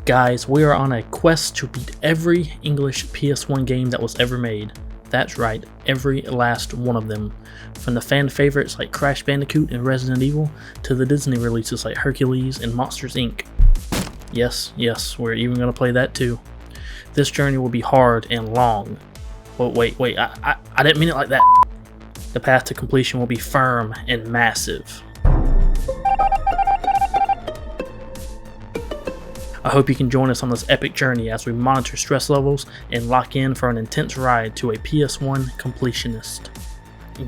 Guys, we are on a quest to beat every English PS1 game that was ever made. That's right, every last one of them. From the fan favorites like Crash Bandicoot and Resident Evil, to the Disney releases like Hercules and Monsters Inc. Yes, we're even going to play that too. This journey will be hard and long. Oh, wait, I didn't mean it like that. The path to completion will be firm and massive. I hope you can join us on this epic journey as we monitor stress levels and lock in for an intense ride to a PS1 completionist.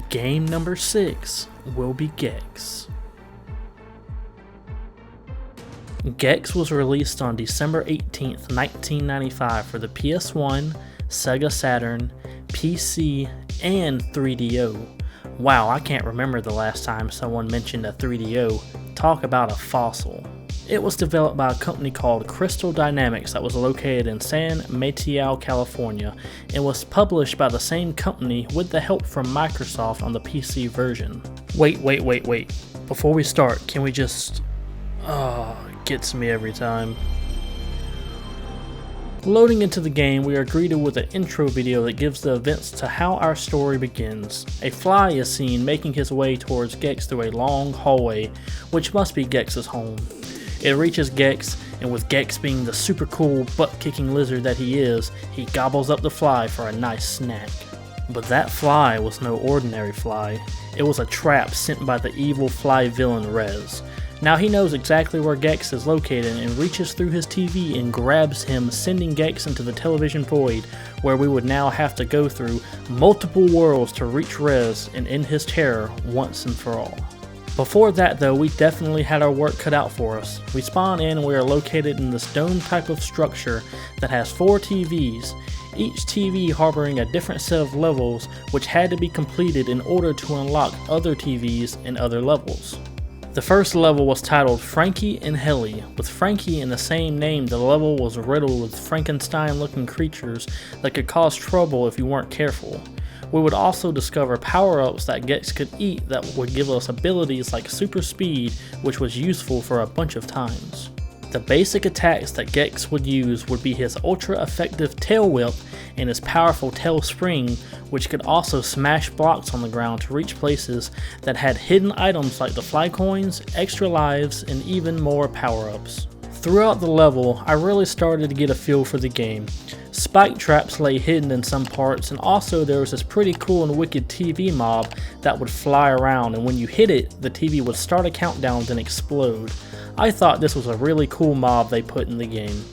Game number 6 will be Gex. Gex was released on December 18th, 1995 for the PS1, Sega Saturn, PC, and 3DO. Wow, I can't remember the last time someone mentioned a 3DO. Talk about a fossil. It was developed by a company called Crystal Dynamics that was located in San Mateo, California, and was published by the same company with the help from Microsoft on the PC version. Wait. Before we start, can we just... it gets me every time. Loading into the game, we are greeted with an intro video that gives the events to how our story begins. A fly is seen making his way towards Gex through a long hallway, which must be Gex's home. It reaches Gex, and with Gex being the super cool butt-kicking lizard that he is, he gobbles up the fly for a nice snack. But that fly was no ordinary fly. It was a trap sent by the evil fly villain Rez. Now he knows exactly where Gex is located and reaches through his TV and grabs him, sending Gex into the television void, where we would now have to go through multiple worlds to reach Rez and end his terror once and for all. Before that though, we definitely had our work cut out for us. We spawn in and we are located in this dome type of structure that has 4 TVs, each TV harboring a different set of levels which had to be completed in order to unlock other TVs and other levels. The first level was titled Frankie Heli. With Frankie in the same name, the level was riddled with Frankenstein-looking creatures that could cause trouble if you weren't careful. We would also discover power-ups that Gex could eat that would give us abilities like super speed, which was useful for a bunch of times. The basic attacks that Gex would use would be his ultra-effective tail whip and his powerful tail spring, which could also smash blocks on the ground to reach places that had hidden items like the fly coins, extra lives, and even more power-ups. Throughout the level, I really started to get a feel for the game. Spike traps lay hidden in some parts, and also there was this pretty cool and wicked TV mob that would fly around, and when you hit it, the TV would start a countdown then explode. I thought this was a really cool mob they put in the game.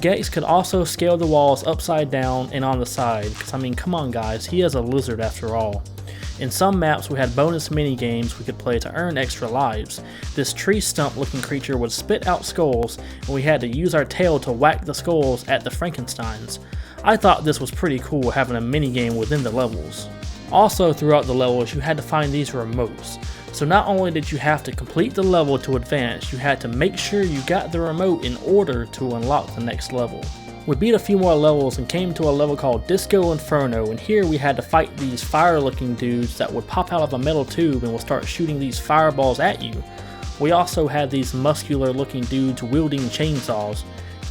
Gex could also scale the walls upside down and on the side, because I mean come on guys, he is a lizard after all. In some maps we had bonus mini games we could play to earn extra lives. This tree stump looking creature would spit out skulls, and we had to use our tail to whack the skulls at the Frankensteins. I thought this was pretty cool having a mini game within the levels. Also throughout the levels you had to find these remotes. So not only did you have to complete the level to advance, you had to make sure you got the remote in order to unlock the next level. We beat a few more levels and came to a level called Disco Inferno, and here we had to fight these fire looking dudes that would pop out of a metal tube and will start shooting these fireballs at you. We also had these muscular looking dudes wielding chainsaws.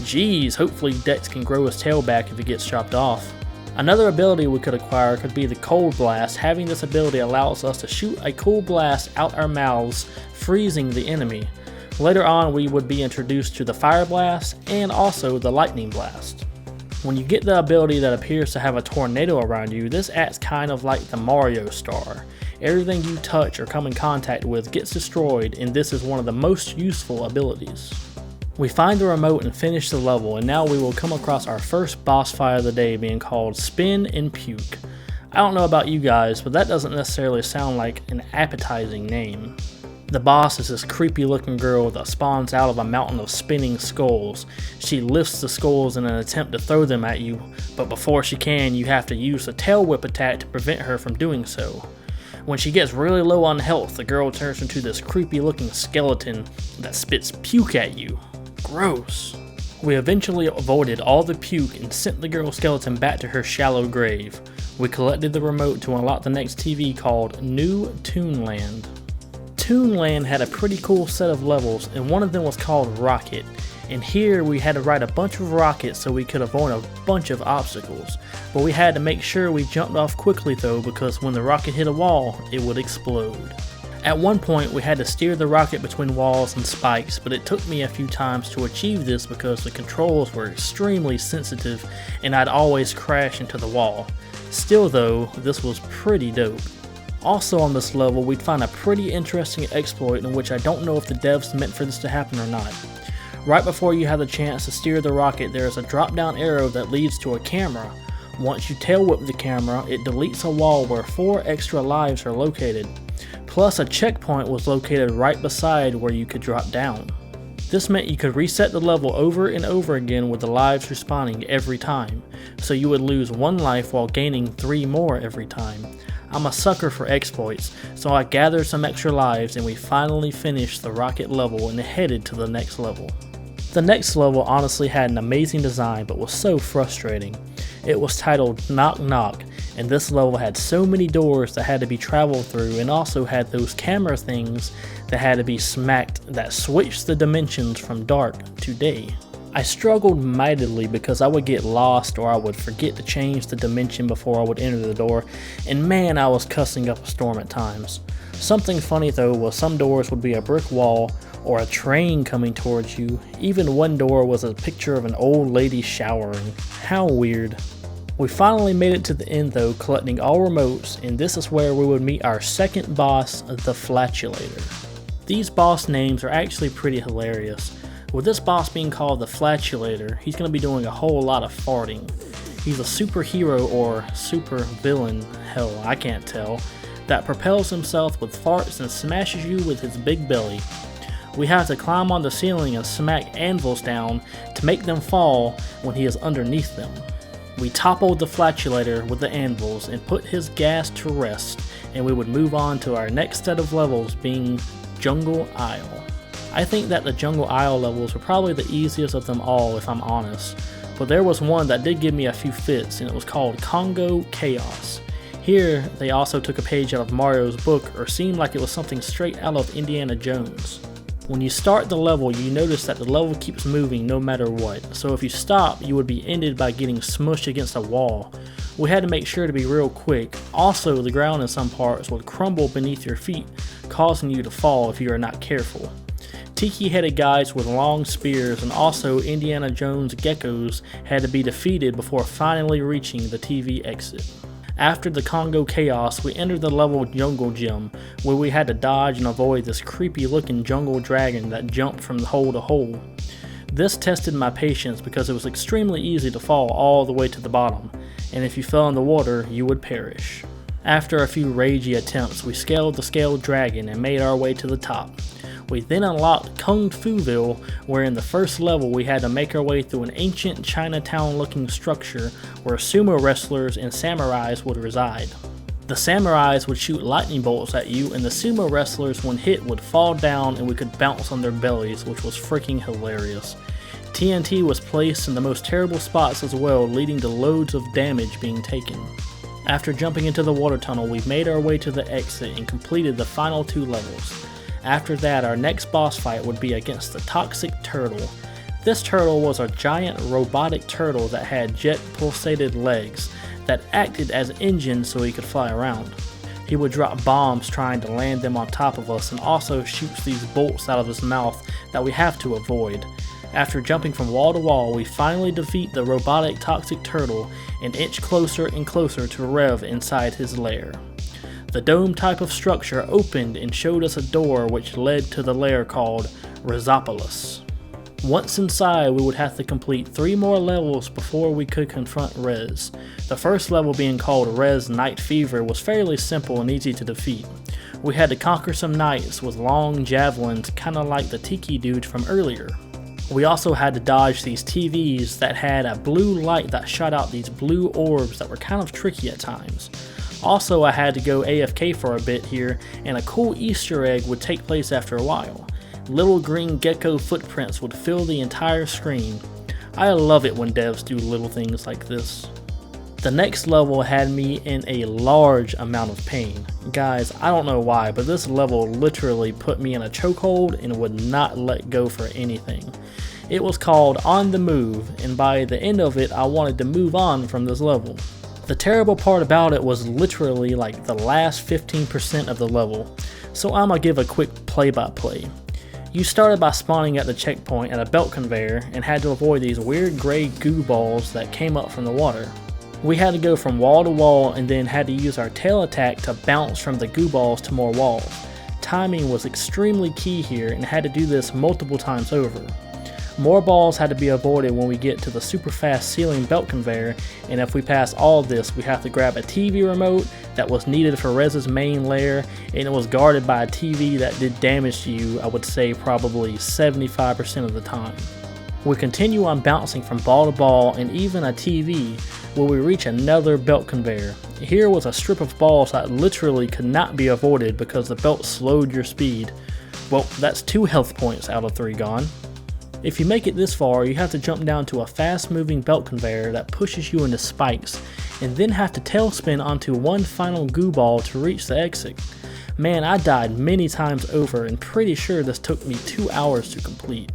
Geez, hopefully Gex can grow his tail back if it gets chopped off. Another ability we could acquire could be the Cold Blast. Having this ability allows us to shoot a cool blast out our mouths, freezing the enemy. Later on we would be introduced to the Fire Blast and also the Lightning Blast. When you get the ability that appears to have a tornado around you, this acts kind of like the Mario Star. Everything you touch or come in contact with gets destroyed, and this is one of the most useful abilities. We find the remote and finish the level, and now we will come across our first boss fight of the day being called Spin and Puke. I don't know about you guys, but that doesn't necessarily sound like an appetizing name. The boss is this creepy looking girl that spawns out of a mountain of spinning skulls. She lifts the skulls in an attempt to throw them at you, but before she can, you have to use the tail whip attack to prevent her from doing so. When she gets really low on health, the girl turns into this creepy looking skeleton that spits puke at you. Gross. We eventually avoided all the puke and sent the girl skeleton back to her shallow grave. We collected the remote to unlock the next TV called New Toonland. Toonland had a pretty cool set of levels, and one of them was called Rocket. And here we had to ride a bunch of rockets so we could avoid a bunch of obstacles. But we had to make sure we jumped off quickly though, because when the rocket hit a wall, it would explode. At one point we had to steer the rocket between walls and spikes, but it took me a few times to achieve this because the controls were extremely sensitive and I'd always crash into the wall. Still though, this was pretty dope. Also on this level we'd find a pretty interesting exploit in which I don't know if the devs meant for this to happen or not. Right before you have the chance to steer the rocket, there is a drop down arrow that leads to a camera. Once you tail whip the camera, it deletes a wall where 4 extra lives are located. Plus a checkpoint was located right beside where you could drop down. This meant you could reset the level over and over again with the lives respawning every time, so you would lose 1 life while gaining 3 more every time. I'm a sucker for exploits, so I gathered some extra lives and we finally finished the rocket level and headed to the next level. The next level honestly had an amazing design but was so frustrating. It was titled Knock Knock, and this level had so many doors that had to be traveled through and also had those camera things that had to be smacked that switched the dimensions from dark to day. I struggled mightily because I would get lost or I would forget to change the dimension before I would enter the door, and man, I was cussing up a storm at times. Something funny though was some doors would be a brick wall or a train coming towards you. Even one door was a picture of an old lady showering. How weird. We finally made it to the end though, collecting all remotes, and this is where we would meet our second boss, the Flatulator. These boss names are actually pretty hilarious. With this boss being called the Flatulator, he's going to be doing a whole lot of farting. He's a superhero or super villain, hell I can't tell, that propels himself with farts and smashes you with his big belly. We have to climb on the ceiling and smack anvils down to make them fall when he is underneath them. We toppled the Flatulator with the anvils and put his gas to rest, and we would move on to our next set of levels, being Jungle Isle. I think that the Jungle Isle levels were probably the easiest of them all if I'm honest, but there was one that did give me a few fits, and it was called Congo Chaos. Here they also took a page out of Mario's book, or seemed like it was something straight out of Indiana Jones. When you start the level, you notice that the level keeps moving no matter what, so if you stop, you would be ended by getting smushed against a wall. We had to make sure to be real quick. Also, the ground in some parts would crumble beneath your feet, causing you to fall if you are not careful. Tiki-headed guys with long spears and also Indiana Jones geckos had to be defeated before finally reaching the TV exit. After the Congo Chaos, we entered the level Jungle Gym, where we had to dodge and avoid this creepy looking jungle dragon that jumped from hole to hole. This tested my patience because it was extremely easy to fall all the way to the bottom, and if you fell in the water, you would perish. After a few ragey attempts, we scaled the scaled dragon and made our way to the top. We then unlocked Kung Fu-ville, where in the first level we had to make our way through an ancient Chinatown looking structure where sumo wrestlers and samurais would reside. The samurais would shoot lightning bolts at you, and the sumo wrestlers when hit would fall down and we could bounce on their bellies, which was freaking hilarious. TNT was placed in the most terrible spots as well, leading to loads of damage being taken. After jumping into the water tunnel, we made our way to the exit and completed the final 2 levels. After that, our next boss fight would be against the Toxic Turtle. This turtle was a giant robotic turtle that had jet pulsated legs that acted as engines so he could fly around. He would drop bombs trying to land them on top of us, and also shoots these bolts out of his mouth that we have to avoid. After jumping from wall to wall, we finally defeat the robotic Toxic Turtle and inch closer and closer to Rev inside his lair. The dome type of structure opened and showed us a door which led to the lair called Rhizopolis. Once inside, we would have to complete 3 more levels before we could confront Rez. The first level, being called Rez Night Fever, was fairly simple and easy to defeat. We had to conquer some knights with long javelins, kinda like the Tiki dude from earlier. We also had to dodge these TVs that had a blue light that shot out these blue orbs that were kind of tricky at times. Also, I had to go AFK for a bit here, and a cool Easter egg would take place after a while. Little green gecko footprints would fill the entire screen. I love it when devs do little things like this. The next level had me in a large amount of pain. Guys, I don't know why, but this level literally put me in a chokehold and would not let go for anything. It was called On the Move, and by the end of it I wanted to move on from this level. The terrible part about it was literally like the last 15% of the level, so I'm gonna give a quick play-by-play. You started by spawning at the checkpoint at a belt conveyor and had to avoid these weird gray goo balls that came up from the water. We had to go from wall to wall and then had to use our tail attack to bounce from the goo balls to more walls. Timing was extremely key here and had to do this multiple times over. More balls had to be avoided when we get to the super fast ceiling belt conveyor, and if we pass all of this we have to grab a TV remote that was needed for Rez's main lair, and it was guarded by a TV that did damage to you, I would say probably 75% of the time. We continue on bouncing from ball to ball and even a TV where we reach another belt conveyor. Here was a strip of balls that literally could not be avoided because the belt slowed your speed. Well, that's 2 health points out of 3 gone. If you make it this far, you have to jump down to a fast moving belt conveyor that pushes you into spikes, and then have to tailspin onto one final goo ball to reach the exit. Man, I died many times over and pretty sure this took me 2 hours to complete.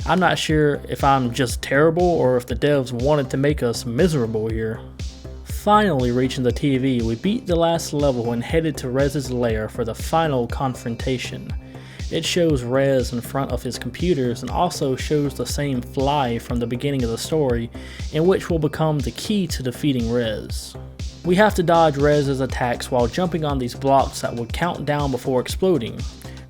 I'm not sure if I'm just terrible or if the devs wanted to make us miserable here. Finally reaching the TV, we beat the last level and headed to Rez's lair for the final confrontation. It shows Rez in front of his computers and also shows the same fly from the beginning of the story, in which will become the key to defeating Rez. We have to dodge Rez's attacks while jumping on these blocks that would count down before exploding.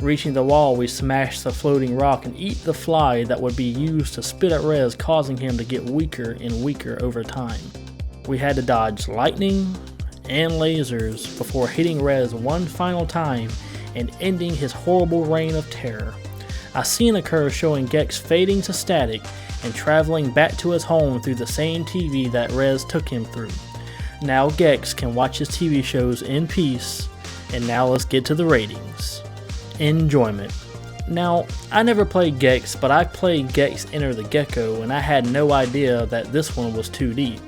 Reaching the wall, we smash the floating rock and eat the fly that would be used to spit at Rez, causing him to get weaker and weaker over time. We had to dodge lightning and lasers before hitting Rez one final time and ending his horrible reign of terror. A scene occurs showing Gex fading to static and traveling back to his home through the same TV that Rez took him through. Now Gex can watch his TV shows in peace, and now let's get to the ratings. Enjoyment. Now, I never played Gex, but I played Gex Enter the Gecko and I had no idea that this one was 2D.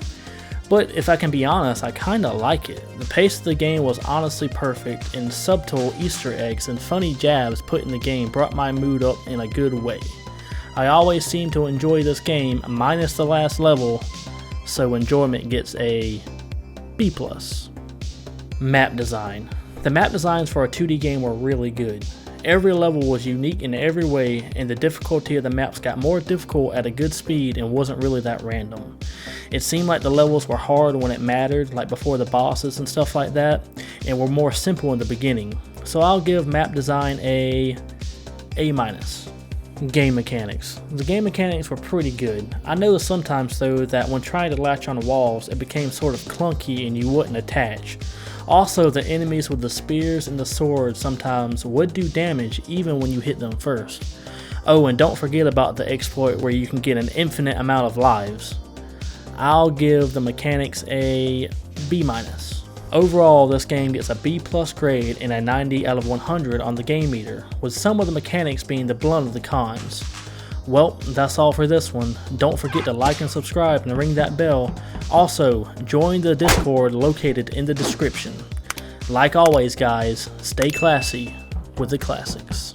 But if I can be honest, I kinda like it. The pace of the game was honestly perfect, and subtle Easter eggs and funny jabs put in the game brought my mood up in a good way. I always seem to enjoy this game, minus the last level, so enjoyment gets a B+. Map design. The map designs for a 2D game were really good. Every level was unique in every way, and the difficulty of the maps got more difficult at a good speed and wasn't really that random. It seemed like the levels were hard when it mattered, like before the bosses and stuff like that, and were more simple in the beginning. So I'll give map design a A-. Game mechanics. The game mechanics were pretty good. I noticed sometimes though that when trying to latch on walls it became sort of clunky and you wouldn't attach. Also, the enemies with the spears and the swords sometimes would do damage even when you hit them first. Oh, and don't forget about the exploit where you can get an infinite amount of lives. I'll give the mechanics a B-. Overall, this game gets a B+ grade and a 90 out of 100 on the game meter, with some of the mechanics being the blunt of the cons. Well, that's all for this one. Don't forget to like and subscribe and ring that bell. Also, join the Discord located in the description. Like always guys, stay classy with the classics.